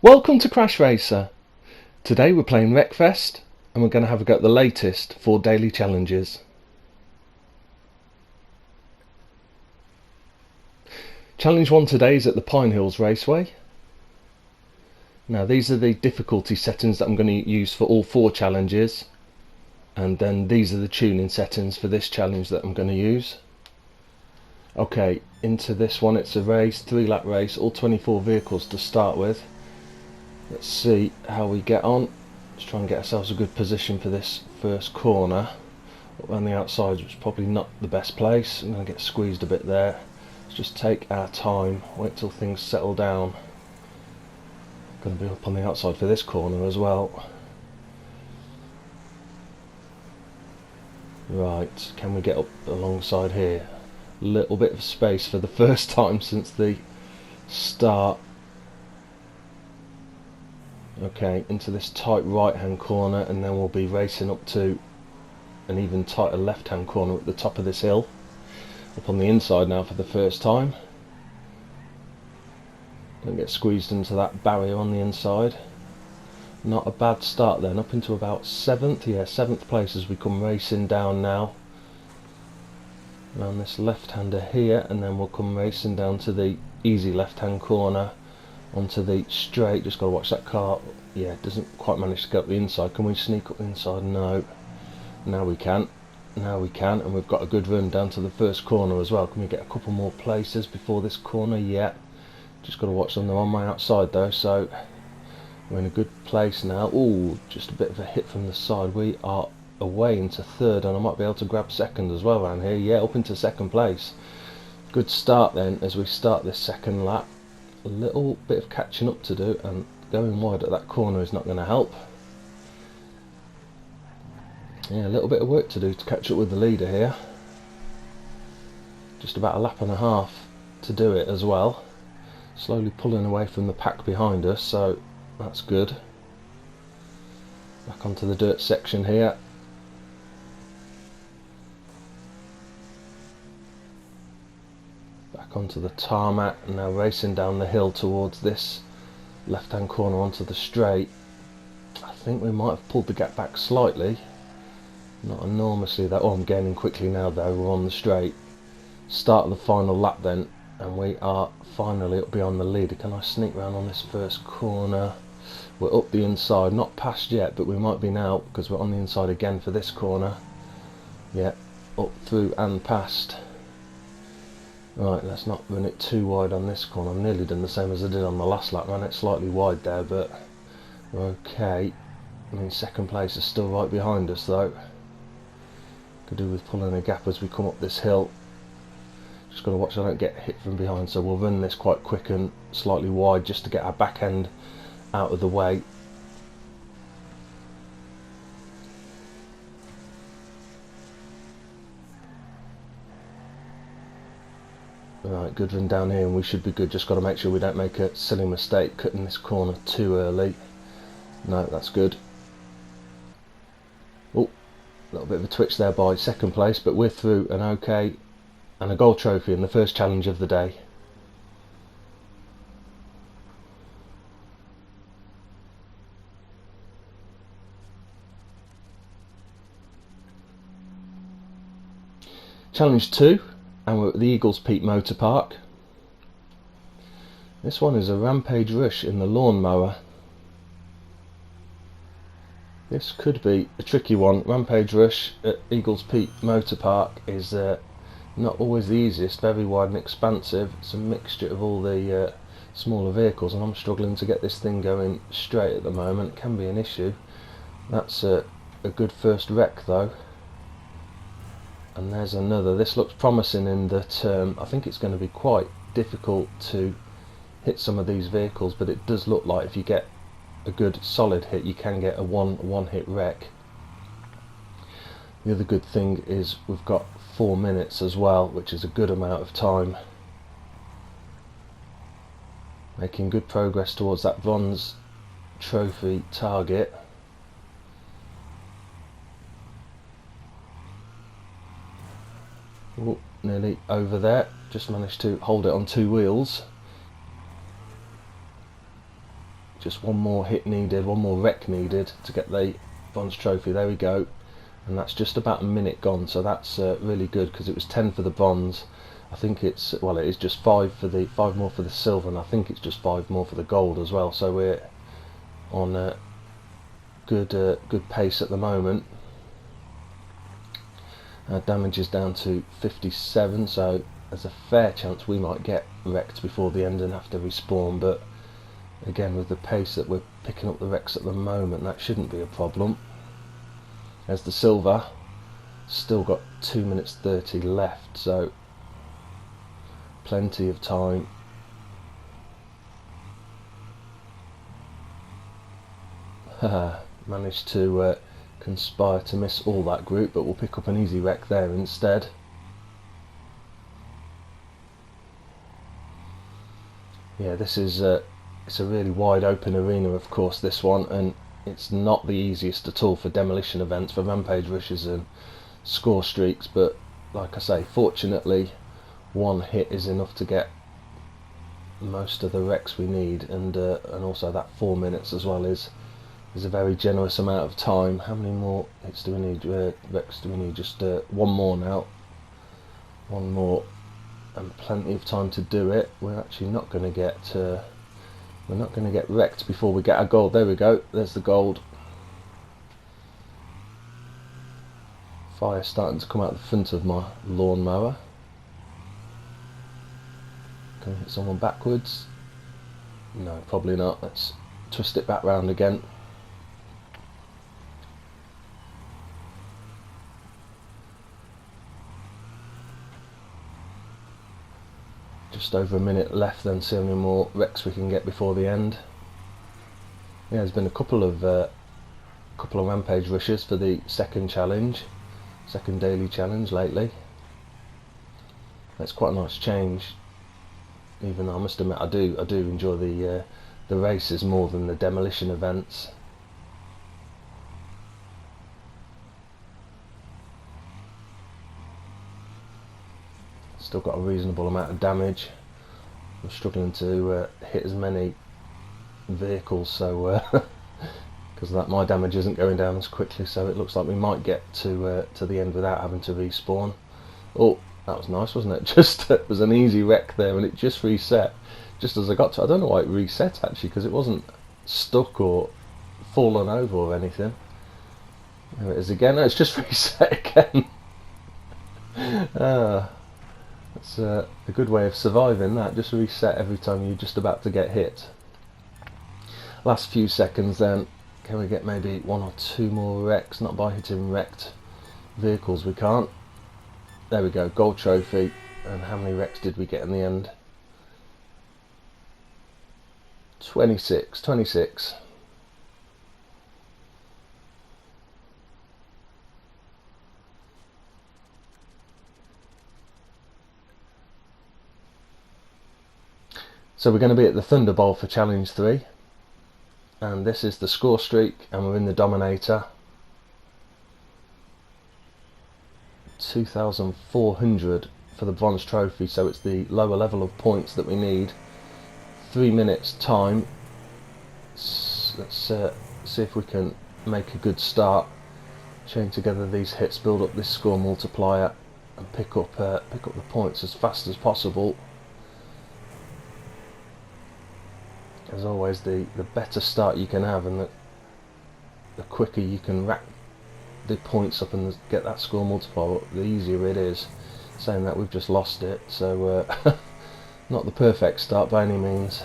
Welcome to CrashRacer. Today we're playing Wreckfest and we're going to have a go at the latest 4 daily challenges. Challenge 1 today is at the Pine Hills Raceway. Now these are the difficulty settings that I'm going to use for all 4 challenges, and then these are the tuning settings for this challenge that I'm going to use. Okay, into this one, it's a race, 3-lap race, all 24 vehicles to start with. Let's see how we get on. Let's try and get ourselves a good position for this first corner. Up on the outside was probably not the best place. I'm going to get squeezed a bit there. Let's just take our time, wait till things settle down. Going to be up on the outside for this corner as well. Right, can we get up alongside here? Little bit of space for the first time since the start. Okay, into this tight right hand corner, and then we'll be racing up to an even tighter left hand corner at the top of this hill. Up on the inside now for the first time. Don't get squeezed into that barrier on the inside. Not a bad start then, up into about 7th, yeah, 7th place as we come racing down now. Around this left hander here, and then we'll come racing down to the easy left hand corner onto the straight. Just got to watch that car. Yeah, it doesn't quite manage to get up the inside. Can we sneak up the inside? No. Now we can. Now we can, and we've got a good run down to the first corner as well. Can we get a couple more places before this corner? Yeah. Just got to watch them. They're on my outside though, so we're in a good place now. Ooh, just a bit of a hit from the side. We are away into 3rd, and I might be able to grab 2nd as well around here. Yeah, up into 2nd place. Good start then as we start this 2nd lap. A little bit of catching up to do, and going wide at that corner is not going to help. Yeah, a little bit of work to do to catch up with the leader here. Just about a lap and a half to do it as well. Slowly pulling away from the pack behind us, so that's good. Back onto the dirt section here. Back onto the tarmac, and now racing down the hill towards this left hand corner onto the straight. I think we might have pulled the gap back slightly, not enormously though. Oh, I'm gaining quickly now though. We're on the straight. Start of the final lap then, and we are finally up beyond the leader. Can I sneak round on this first corner? We're up the inside, not past yet, but we might be now because we're on the inside again for this corner. Yeah, up through and past. Right, let's not run it too wide on this corner. I've nearly done the same as I did on the last lap. Ran it slightly wide there, but we're okay. I mean, 2nd place is still right behind us though. Could do with pulling a gap as we come up this hill. Just got to watch I don't get hit from behind, so we'll run this quite quick and slightly wide just to get our back end out of the way. Right, good run down here, and we should be good. Just got to make sure we don't make a silly mistake cutting this corner too early. No, that's good. Oh, a little bit of a twitch there by 2nd place, but we're through and okay, and a gold trophy in the first challenge of the day. Challenge 2, and we're at the Eagles Peak Motor Park. This one is a Rampage Rush in the lawnmower. This could be a tricky one. Rampage Rush at Eagles Peak Motor Park is not always the easiest, very wide and expansive. It's a mixture of all the smaller vehicles, and I'm struggling to get this thing going straight at the moment. It can be an issue. That's a good first wreck though. And there's another. This looks promising in that I think it's going to be quite difficult to hit some of these vehicles, but it does look like if you get a good solid hit you can get a one hit wreck. The other good thing is we've got 4 minutes as well, which is a good amount of time. Making good progress towards that bronze trophy target. Oh, nearly over there. Just managed to hold it on 2 wheels. Just one more hit needed, one more wreck needed to get the bronze trophy. There we go. And that's just about a minute gone, so that's really good, because it was 10 for the bronze. I think it's, well, it is just 5 more for the silver, and I think it's just 5 more for the gold as well. So we're on a good pace at the moment. Our damage is down to 57, so there's a fair chance we might get wrecked before the end and have to respawn. But again, with the pace that we're picking up the wrecks at the moment, that shouldn't be a problem. There's the silver, still got 2 minutes 30 left, so plenty of time. Managed to conspire to miss all that group, but we'll pick up an easy wreck there instead. Yeah, this is it's a really wide open arena, of course, this one, and it's not the easiest at all for demolition events, for rampage rushes and score streaks, but like I say, fortunately one hit is enough to get most of the wrecks we need, and also that 4 minutes as well is a very generous amount of time. How many more hits do we need? Wrecks do we need? Just one more now. One more, and plenty of time to do it. We're actually not going to get wrecked before we get our gold. There we go. There's the gold. Fire starting to come out the front of my lawnmower. Can we hit someone backwards? No, probably not. Let's twist it back round again. Just over a minute left, then see how many more wrecks we can get before the end. Yeah, there's been a couple of rampage rushes for the second daily challenge lately. That's quite a nice change. Even though I must admit I do enjoy the races more than the demolition events. Still got a reasonable amount of damage. I'm struggling to hit as many vehicles, so because of that my damage isn't going down as quickly, so it looks like we might get to the end without having to respawn. Oh, that was nice, wasn't it? Just it was an easy wreck there, and it just reset just as I got to. I don't know why it reset actually, because it wasn't stuck or fallen over or anything. There it is again. No, it's just reset again. That's a good way of surviving that, just reset every time you're just about to get hit. Last few seconds then, can we get maybe 1 or 2 more wrecks? Not by hitting wrecked vehicles, we can't. There we go, gold trophy. And how many wrecks did we get in the end? 26. So we're going to be at the Thunderbolt for challenge 3, and this is the score streak, and we're in the Dominator. 2,400 for the bronze trophy, so it's the lower level of points that we need. 3 minutes time. Let's see if we can make a good start, chain together these hits, build up this score multiplier, and pick up the points as fast as possible. As always, the better start you can have, and the quicker you can rack the points up and get that score multiplier up, the easier it is. Saying that, we've just lost it, so not the perfect start by any means.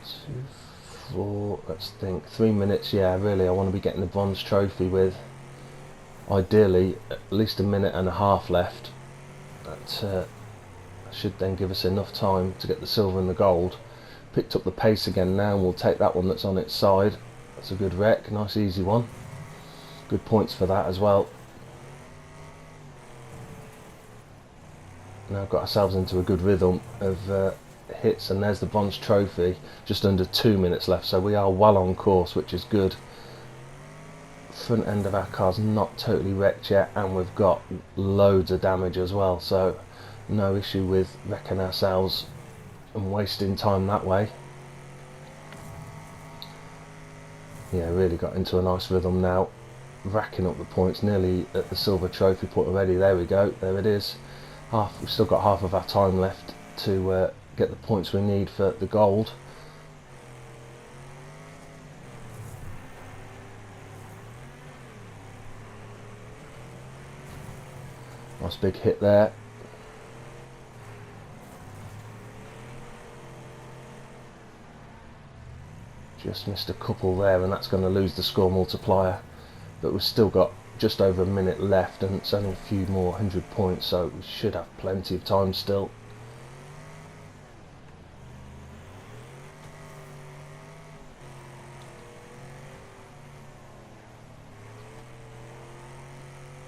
2, 4, let's think, 3 minutes. Yeah, really, I want to be getting the bronze trophy with ideally at least a minute and a half left. That should then give us enough time to get the silver and the gold. Picked up the pace again now, and we'll take that one that's on its side. That's a good wreck, nice easy one. Good points for that as well. Now got ourselves into a good rhythm of hits, and there's the bronze trophy. Just under 2 minutes left, so we are well on course, which is good. Front end of our car's not totally wrecked yet, and we've got loads of damage as well, so no issue with wrecking ourselves and wasting time that way. Yeah, really got into a nice rhythm now, racking up the points, nearly at the silver trophy point already. There we go, there it is. We've still got half of our time left to get the points we need for the gold. Nice big hit there. Just missed a couple there, and that's going to lose the score multiplier. But we've still got just over a minute left, and it's only a few more 100 points, so we should have plenty of time still.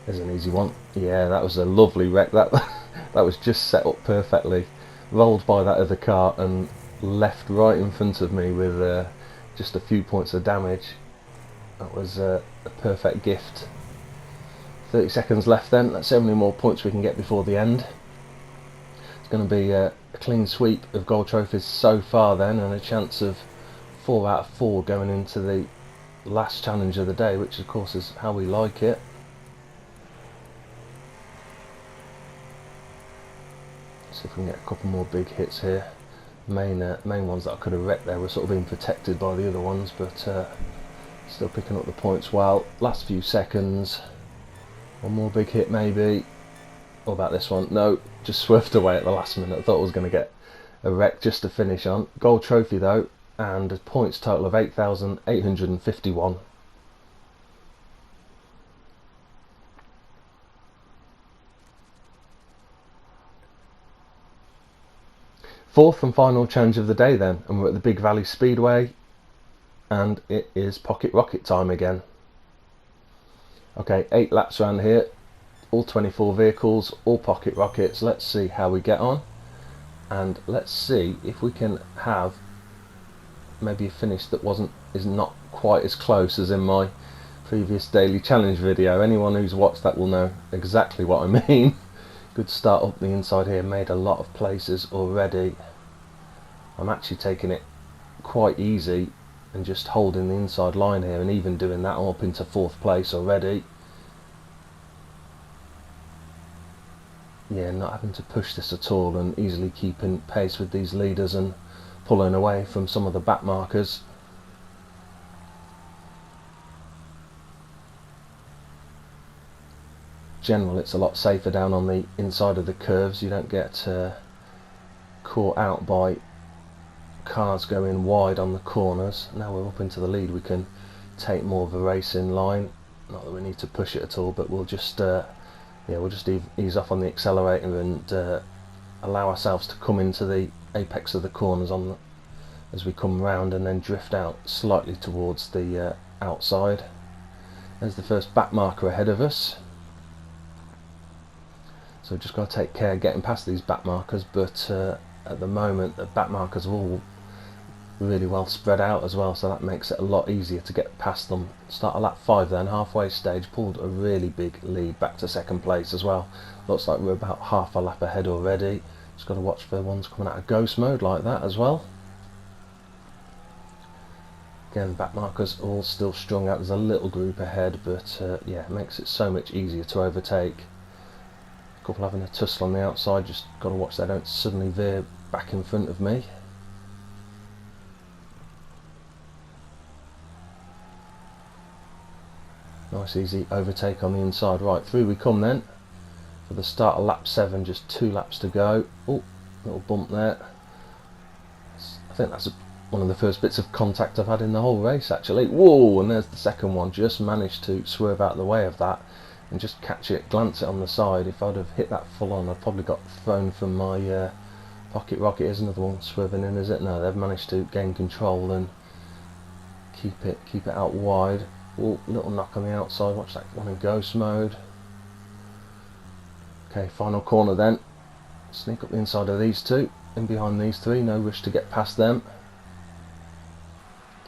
There's an easy one. Yeah, that was a lovely wreck. That was just set up perfectly. Rolled by that other car and left right in front of me with just a few points of damage. That was a perfect gift. 30 seconds left then. Let's see how many more points we can get before the end. It's going to be a clean sweep of gold trophies so far then, and a chance of 4 out of 4 going into the last challenge of the day, which of course is how we like it. See if we can get a couple more big hits here. Main ones that I could have wrecked there were sort of being protected by the other ones, but still picking up the points well. Last few seconds. One more big hit maybe. What about this one? No, just swerved away at the last minute. I thought I was going to get a wreck just to finish on. Gold trophy though, and a points total of 8,851. Fourth and final challenge of the day then, and we're at the Big Valley Speedway, and it is pocket rocket time again. Okay, 8 laps around here, all 24 vehicles, all pocket rockets. Let's see how we get on, and let's see if we can have maybe a finish that is not quite as close as in my previous daily challenge video. Anyone who's watched that will know exactly what I mean. Good start up the inside here, made a lot of places already. I'm actually taking it quite easy and just holding the inside line here, and even doing that I'm up into 4th place already. Yeah, not having to push this at all, and easily keeping pace with these leaders and pulling away from some of the back markers. Generally it's a lot safer down on the inside of the curves. You don't get caught out by cars going wide on the corners. Now we're up into the lead, we can take more of a racing line. Not that we need to push it at all, but we'll just ease off on the accelerator and allow ourselves to come into the apex of the corners as we come round, and then drift out slightly towards the outside. There's the first back marker ahead of us. So we've just got to take care getting past these back markers, but at the moment the back markers are all really well spread out as well, so that makes it a lot easier to get past them. Start at lap 5 then, halfway stage, pulled a really big lead back to 2nd place as well. Looks like we're about half a lap ahead already. Just got to watch for ones coming out of ghost mode like that as well. Again, back markers all still strung out. There's a little group ahead, but yeah, it makes it so much easier to overtake. A couple having a tussle on the outside, just got to watch they don't suddenly veer back in front of me. Nice easy overtake on the inside. Right, through we come then for the start of lap 7, just 2 laps to go. Oh, little bump there. I think that's one of the first bits of contact I've had in the whole race actually. Whoa, and there's the second one. Just managed to swerve out of the way of that and just catch it, glance it on the side. If I'd have hit that full on, I'd probably got thrown from my pocket rocket. Here's another one swerving in, is it? No, they've managed to gain control and keep it out wide. Oh, little knock on the outside. Watch that one in ghost mode. Okay, final corner then. Sneak up the inside of these two, in behind these 3. No rush to get past them.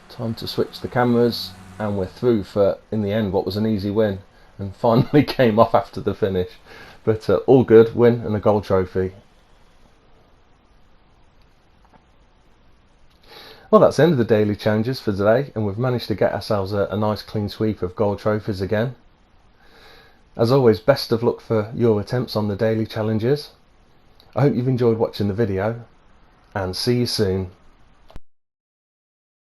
Time to switch the cameras, and we're through for, in the end, what was an easy win, and finally came off after the finish. But all good, win and a gold trophy. Well, that's the end of the daily challenges for today, and we've managed to get ourselves a nice clean sweep of gold trophies again. As always, best of luck for your attempts on the daily challenges. I hope you've enjoyed watching the video, and see you soon.